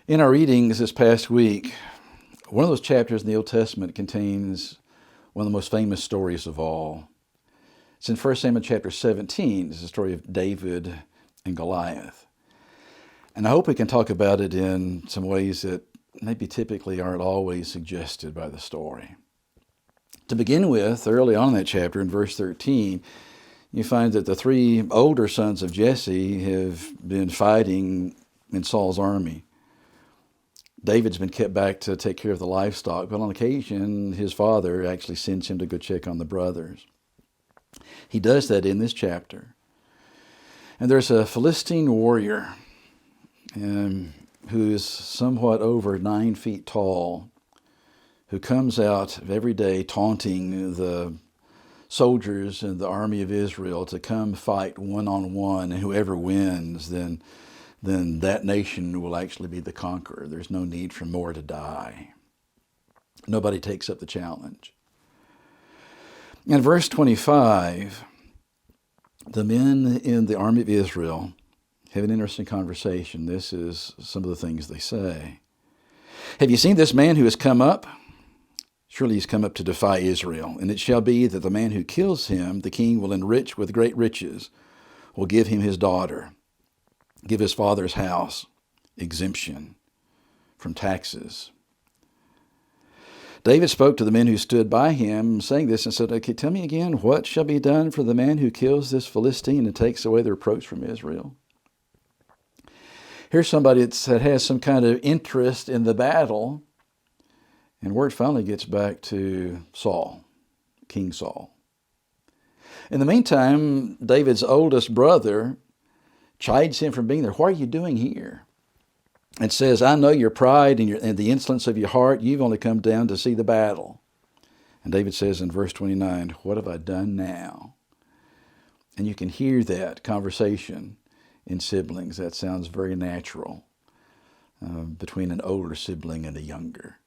In our readings this past week, one of those chapters in the Old Testament contains one of the most famous stories of all. It's in 1 Samuel chapter 17. It's the story of David and Goliath. And I hope we can talk about it in some ways that maybe typically aren't always suggested by the story. To begin with, early on in that chapter, in verse 13, you find that the three older sons of Jesse have been fighting in Saul's army. David's been kept back to take care of the livestock, but on occasion his father actually sends him to go check on the brothers. He does that in this chapter. And there's a Philistine warrior who is somewhat over 9 feet tall, who comes out every day taunting the soldiers in the army of Israel to come fight one-on-one, and whoever wins, then that nation will actually be the conqueror. There's no need for more to die. Nobody takes up the challenge. In verse 25, the men in the army of Israel have an interesting conversation. This is some of the things they say. Have you seen this man who has come up? Surely he's come up to defy Israel. And it shall be that the man who kills him, the king will enrich with great riches, will give him his daughter, give his father's house exemption from taxes. David spoke to the men who stood by him, saying this, and said, okay, tell me again, what shall be done for the man who kills this Philistine and takes away the reproach from Israel? Here's somebody that has some kind of interest in the battle, and word finally gets back to Saul, King Saul. In the meantime, David's oldest brother chides him for being there. What are you doing here? And says, I know your pride and the insolence of your heart. You've only come down to see the battle. And David says in verse 29, what have I done now? And you can hear that conversation in siblings. That sounds very natural between an older sibling and a younger.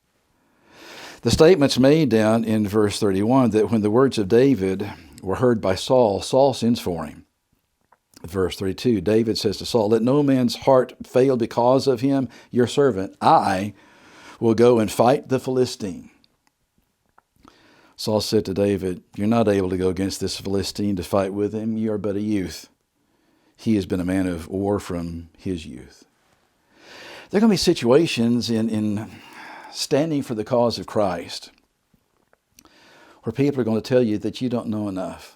The statement's made down in verse 31 that when the words of David were heard by Saul, Saul sends for him. Verse 32, David says to Saul, let no man's heart fail because of him, your servant. I will go and fight the Philistine. Saul said to David, you're not able to go against this Philistine to fight with him. You are but a youth. He has been a man of war from his youth. There are going to be situations in standing for the cause of Christ where people are going to tell you that you don't know enough.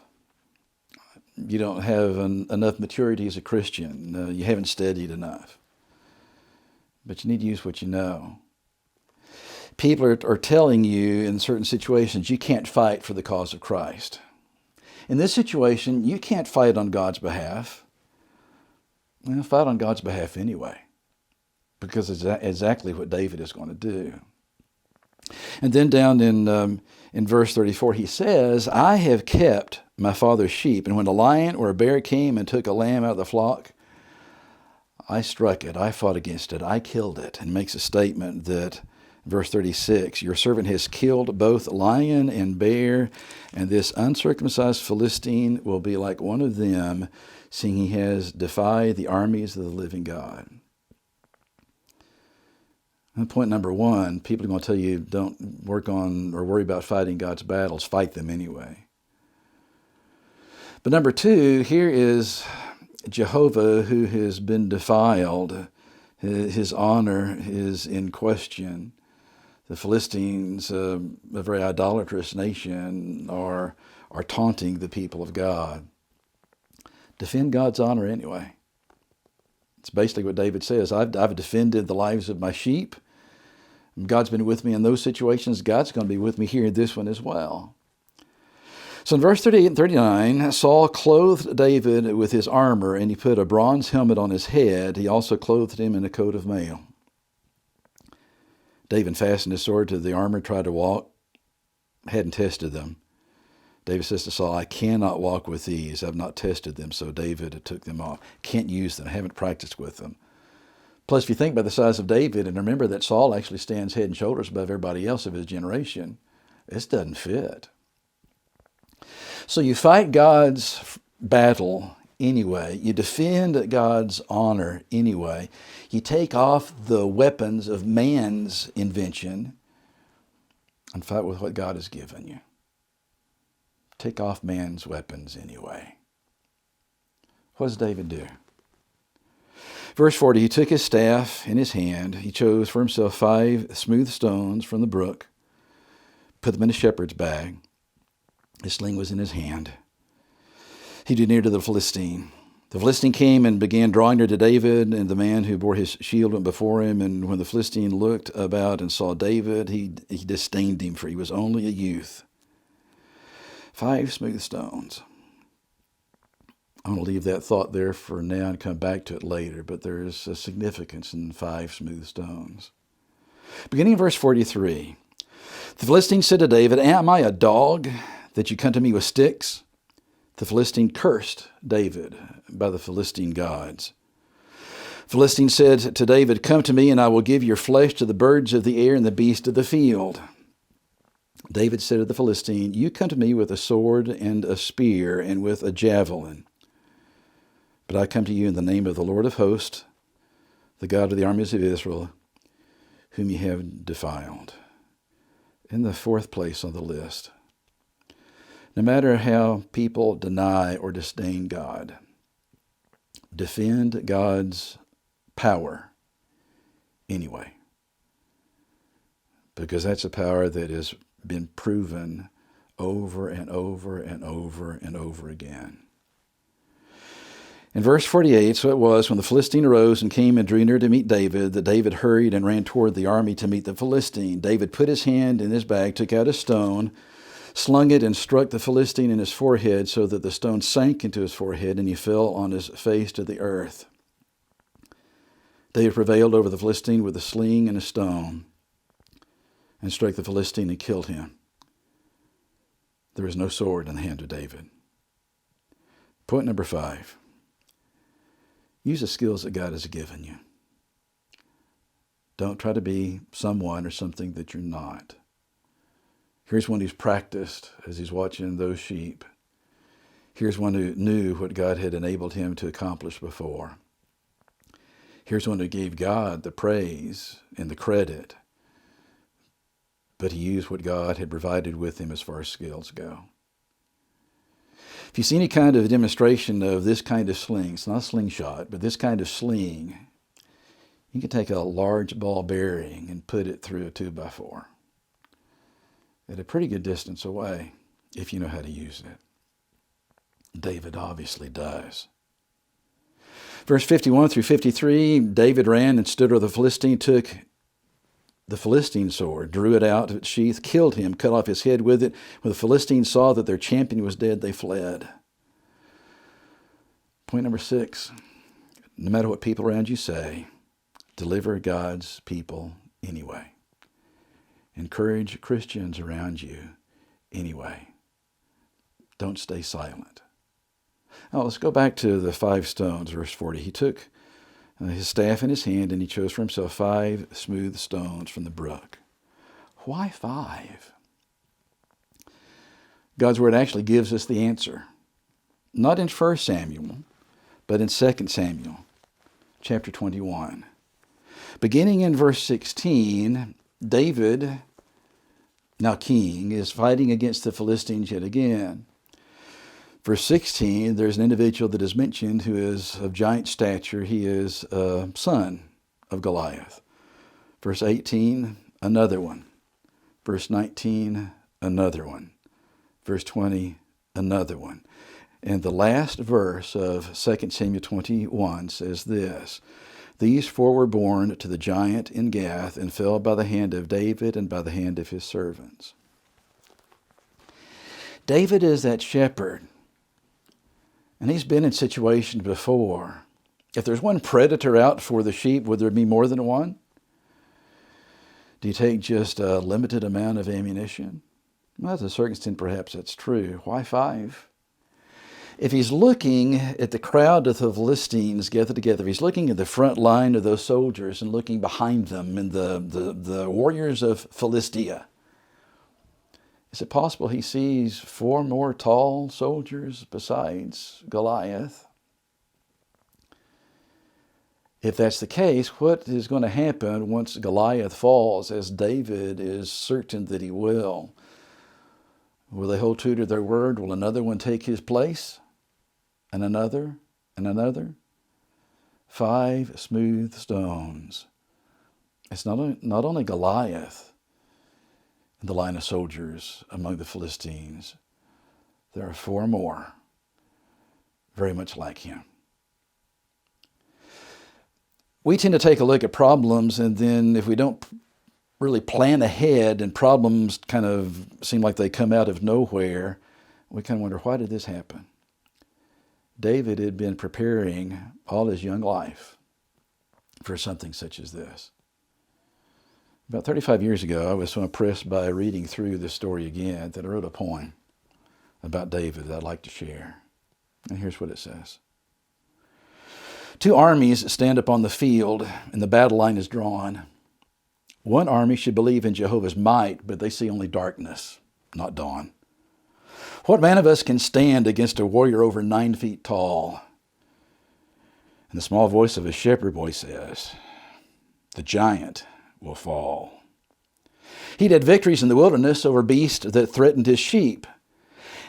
You don't have enough maturity as a Christian. You haven't studied enough. But you need to use what you know. People are telling you in certain situations you can't fight for the cause of Christ. In this situation, you can't fight on God's behalf. Well, fight on God's behalf anyway, because it's exactly what David is going to do. And then down in verse 34, he says, I have kept my father's sheep, and when a lion or a bear came and took a lamb out of the flock, I struck it, I fought against it, I killed it, and makes a statement that, verse 36, your servant has killed both lion and bear, and this uncircumcised Philistine will be like one of them, seeing he has defied the armies of the living God. And point number one, people are going to tell you don't work on or worry about fighting God's battles, fight them anyway. But number two, here is Jehovah who has been defiled. His honor is in question. The Philistines, a very idolatrous nation, are taunting the people of God. Defend God's honor anyway. It's basically what David says. I've defended the lives of my sheep. God's been with me in those situations. God's going to be with me here in this one as well. So in verse 38 and 39, Saul clothed David with his armor, and he put a bronze helmet on his head. He also clothed him in a coat of mail. David fastened his sword to the armor, tried to walk, hadn't tested them. David says to Saul, I cannot walk with these. I've not tested them. So David took them off. Can't use them. Haven't practiced with them. Plus, if you think about the size of David, and remember that Saul actually stands head and shoulders above everybody else of his generation, this doesn't fit. So you fight God's battle anyway. You defend God's honor anyway. You take off the weapons of man's invention and fight with what God has given you. Take off man's weapons anyway. What does David do? Verse 40, he took his staff in his hand. He chose for himself 5 smooth stones from the brook, put them in a shepherd's bag. His sling was in his hand. He drew near to the Philistine. The Philistine came and began drawing near to David, and the man who bore his shield went before him. And when the Philistine looked about and saw David, he disdained him, for he was only a youth. 5 smooth stones. I'm going to leave that thought there for now and come back to it later, but there is a significance in 5 smooth stones. Beginning in verse 43, the Philistine said to David, "Am I a dog that you come to me with sticks?" The Philistine cursed David by the Philistine gods. Philistine said to David, "Come to me, and I will give your flesh to the birds of the air and the beasts of the field." David said to the Philistine, "You come to me with a sword and a spear and with a javelin. But I come to you in the name of the Lord of hosts, the God of the armies of Israel, whom you have defiled." In the 4th place on the list, no matter how people deny or disdain God, defend God's power anyway. Because that's a power that has been proven over and over and over and over again. In verse 48, so it was, when the Philistine arose and came and drew near to meet David, that David hurried and ran toward the army to meet the Philistine. David put his hand in his bag, took out a stone, slung it, and struck the Philistine in his forehead, so that the stone sank into his forehead, and he fell on his face to the earth. David prevailed over the Philistine with a sling and a stone, and struck the Philistine and killed him. There was no sword in the hand of David. Point number 5. Use the skills that God has given you. Don't try to be someone or something that you're not. Here's one who's practiced as he's watching those sheep. Here's one who knew what God had enabled him to accomplish before. Here's one who gave God the praise and the credit, but he used what God had provided with him as far as skills go. If you see any kind of demonstration of this kind of sling, it's not a slingshot, but this kind of sling, you can take a large ball bearing and put it through a 2x4 at a pretty good distance away if you know how to use it. David obviously does. Verse 51 through 53, David ran and stood where the Philistine, took the Philistine sword, drew it out of its sheath, killed him, cut off his head with it. When the Philistines saw that their champion was dead, they fled. Point number 6, no matter what people around you say, deliver God's people anyway. Encourage Christians around you anyway. Don't stay silent. Now let's go back to the 5 stones, verse 40. He took his staff in his hand, and he chose for himself 5 smooth stones from the brook. Why 5? God's word actually gives us the answer. Not in 1 Samuel, but in 2 Samuel, chapter 21. Beginning in verse 16, David, now king, is fighting against the Philistines yet again. Verse 16, there's an individual that is mentioned who is of giant stature. He is a son of Goliath. Verse 18, another one. Verse 19, another one. Verse 20, another one. And the last verse of 2 Samuel 21 says this: "These 4 were born to the giant in Gath and fell by the hand of David and by the hand of his servants." David is that shepherd. And he's been in situations before. If there's one predator out for the sheep, would there be more than one? Do you take just a limited amount of ammunition? Well, to a certain extent, perhaps that's true. Why 5? If he's looking at the crowd of the Philistines gathered together, if he's looking at the front line of those soldiers and looking behind them and the warriors of Philistia, is it possible he sees 4 more tall soldiers besides Goliath? If that's the case, what is going to happen once Goliath falls, as David is certain that he will? Will they hold true to their word? Will another one take his place? And another? And another? 5 smooth stones. It's not only Goliath in the line of soldiers among the Philistines. There are 4 more very much like him. We tend to take a look at problems, and then if we don't really plan ahead and problems kind of seem like they come out of nowhere, we kind of wonder, why did this happen? David had been preparing all his young life for something such as this. About 35 years ago, I was so impressed by reading through this story again that I wrote a poem about David that I'd like to share. And here's what it says. 2 armies stand up on the field, and the battle line is drawn. One army should believe in Jehovah's might, but they see only darkness, not dawn. What man of us can stand against a warrior over 9 feet tall? And the small voice of a shepherd boy says, the giant will fall. He'd had victories in the wilderness over beasts that threatened his sheep.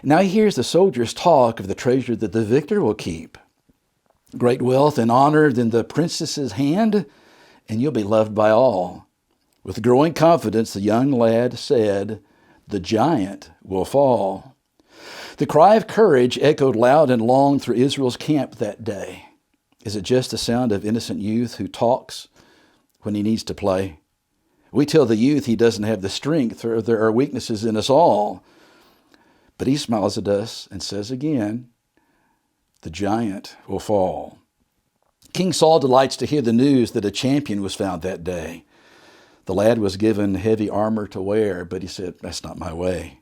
Now he hears the soldiers talk of the treasure that the victor will keep. Great wealth and honor in the princess's hand, and you'll be loved by all. With growing confidence, the young lad said, the giant will fall. The cry of courage echoed loud and long through Israel's camp that day. Is it just the sound of innocent youth who talks when he needs to play? We tell the youth he doesn't have the strength, or there are weaknesses in us all. But he smiles at us and says again, the giant will fall. King Saul delights to hear the news that a champion was found that day. The lad was given heavy armor to wear, but he said, that's not my way.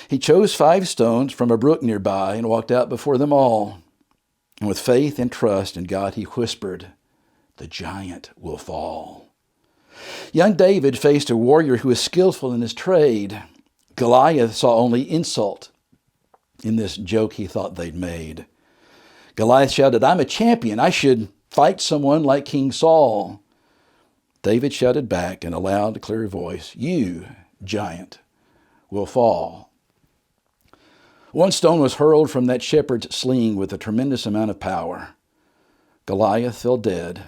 He chose 5 stones from a brook nearby and walked out before them all. And with faith and trust in God, he whispered, the giant will fall. Young David faced a warrior who was skillful in his trade. Goliath saw only insult in this joke he thought they'd made. Goliath shouted, I'm a champion. I should fight someone like King Saul. David shouted back in a loud, clear voice, you, giant, will fall. 1 stone was hurled from that shepherd's sling with a tremendous amount of power. Goliath fell dead.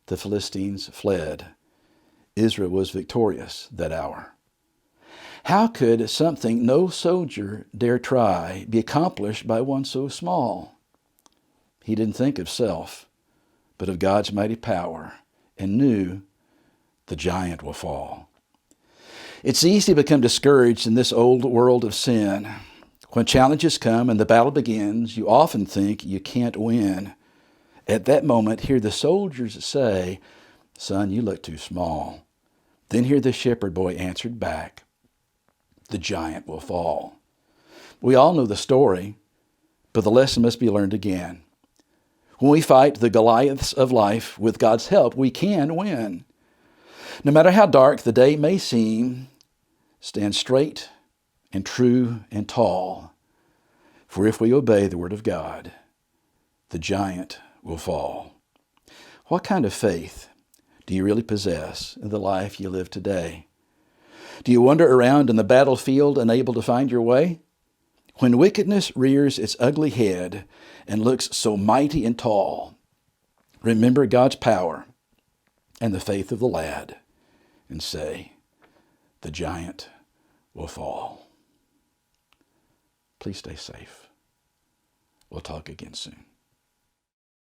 The Philistines fled. Israel was victorious that hour. How could something no soldier dare try be accomplished by one so small? He didn't think of self, but of God's mighty power, and knew the giant will fall. It's easy to become discouraged in this old world of sin. When challenges come and the battle begins, you often think you can't win. At that moment, hear the soldiers say, son, you look too small. Then hear the shepherd boy answered back, the giant will fall. We all know the story, but the lesson must be learned again. When we fight the Goliaths of life with God's help, we can win. No matter how dark the day may seem, stand straight and true and tall. For if we obey the word of God, the giant will fall. What kind of faith do you really possess in the life you live today? Do you wander around in the battlefield unable to find your way? When wickedness rears its ugly head and looks so mighty and tall, remember God's power and the faith of the lad and say, the giant will fall. Please stay safe. We'll talk again soon.